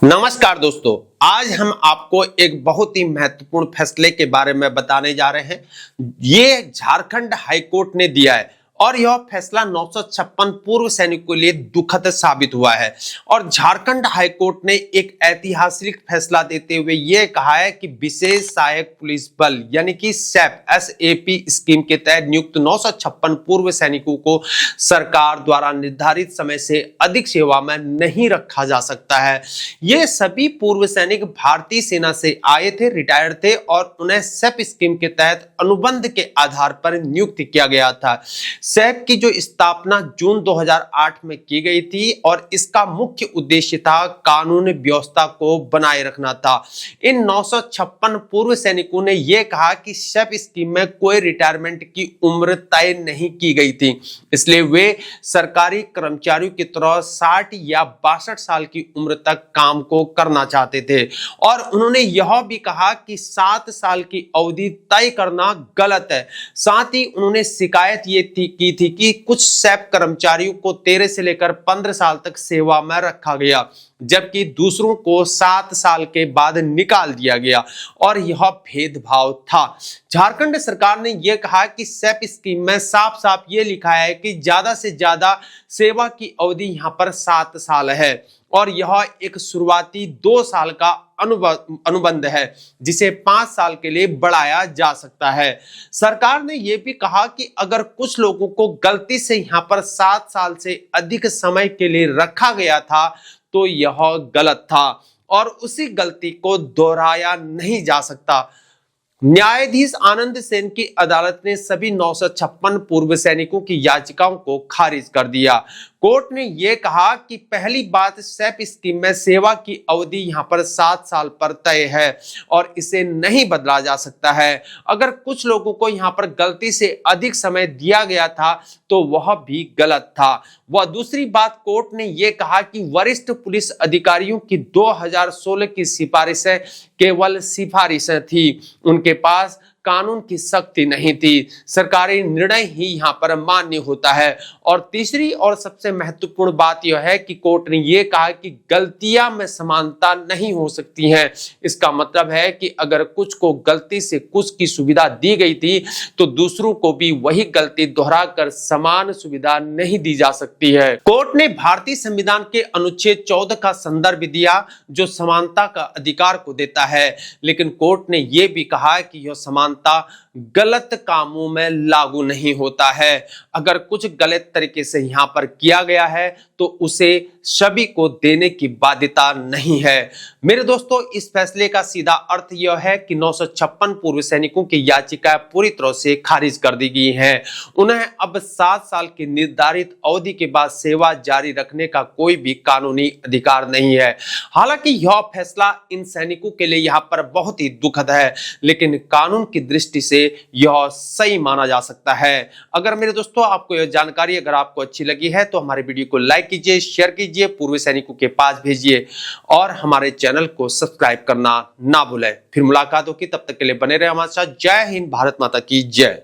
नमस्कार दोस्तों, आज हम आपको एक बहुत ही महत्वपूर्ण फैसले के बारे में बताने जा रहे हैं। ये झारखंड हाईकोर्ट ने दिया है और यह फैसला 956 पूर्व सैनिकों के लिए दुखद साबित हुआ है। और झारखंड हाईकोर्ट ने एक ऐतिहासिक फैसला देते हुए यह कहा है कि विशेष सहायक पुलिस बल यानी कि SAP स्कीम के तहत नियुक्त 956 पूर्व सैनिकों को सरकार द्वारा निर्धारित समय से अधिक सेवा में नहीं रखा जा सकता है। ये सभी पूर्व सैनिक भारतीय सेना से आए थे, रिटायर्ड थे और उन्हें SAP स्कीम के तहत अनुबंध के आधार पर नियुक्त किया गया था। SAP की जो स्थापना जून 2008 में की गई थी और इसका मुख्य उद्देश्य था कानून व्यवस्था को बनाए रखना था। इन 956 पूर्व सैनिकों ने यह कहा कि SAP स्कीम में कोई रिटायरमेंट की उम्र तय नहीं की गई थी, इसलिए वे सरकारी कर्मचारियों की तरह 60 या 62 साल की उम्र तक काम को करना चाहते थे। और उन्होंने यह भी कहा कि 7 साल की अवधि तय करना गलत है। साथ ही उन्होंने शिकायत ये की थी कि कुछ SAP कर्मचारियों को 13 से लेकर 15 साल तक सेवा में रखा गया, जबकि दूसरों को 7 साल के बाद निकाल दिया गया और यह भेदभाव था। झारखंड सरकार ने यह कहा कि SAP स्कीम में साफ साफ ये लिखा है कि ज्यादा से ज्यादा सेवा की अवधि यहां पर 7 साल है और यह एक शुरुआती 2 साल का अनुबंध है जिसे 5 साल के लिए बढ़ाया जा सकता है। सरकार ने यह भी कहा कि अगर कुछ लोगों को गलती से यहां पर 7 साल से अधिक समय के लिए रखा गया था तो यह गलत था और उसी गलती को दोहराया नहीं जा सकता। न्यायाधीश आनंद सेन की अदालत ने सभी 956 पूर्व सैनिकों की याचिकाओं को खारिज कर दिया। कोर्ट ने यह कहा कि पहली बात, SAP स्कीम में सेवा की अवधि यहां पर 7 साल पर तय है और इसे नहीं बदला जा सकता है। अगर कुछ लोगों को यहां पर गलती से अधिक समय दिया गया था तो वह भी गलत था। वह दूसरी बात, कोर्ट ने यह कहा कि वरिष्ठ पुलिस अधिकारियों की 2016 की सिफारिशें केवल सिफारिशें थी, उनके पास कानून की शक्ति नहीं थी। सरकारी निर्णय ही यहां पर मान्य होता है। और तीसरी और सबसे महत्वपूर्ण बात यह है कि कोर्ट ने यह कहा कि गलतियां में समानता नहीं हो सकती हैं। इसका मतलब है कि अगर कुछ को गलती से कुछ की सुविधा दी गई थी तो दूसरों को भी वही गलती दोहराकर समान सुविधा नहीं दी जा सकती है। कोर्ट ने भारतीय संविधान के अनुच्छेद 14 का संदर्भ दिया जो समानता का अधिकार को देता है, लेकिन कोर्ट ने यह भी कहा कि यह समानता गलत कामों में लागू नहीं होता है। अगर कुछ गलत तरीके से यहां पर किया गया है तो उसे सभी को देने की बाध्यता नहीं है। मेरे दोस्तों, इस फैसले का सीधा अर्थ यह है कि 956 पूर्व सैनिकों की याचिकाएं पूरी तरह से खारिज कर दी गई हैं। उन्हें अब 7 साल की निर्धारित अवधि के बाद सेवा जारी रखने का कोई भी कानूनी अधिकार नहीं है। हालांकि यह फैसला इन सैनिकों के लिए यहां पर बहुत ही दुखद है, लेकिन कानून की दृष्टि से यह सही माना जा सकता है। अगर मेरे दोस्तों आपको यह जानकारी अगर आपको अच्छी लगी है तो हमारे वीडियो को लाइक कीजिए, शेयर कीजिए, पूर्व सैनिकों के पास भेजिए और हमारे चैनल को सब्सक्राइब करना ना भूलें। फिर मुलाकात होगी, तब तक के लिए बने रहे हमारे साथ। जय हिंद, भारत माता की जय।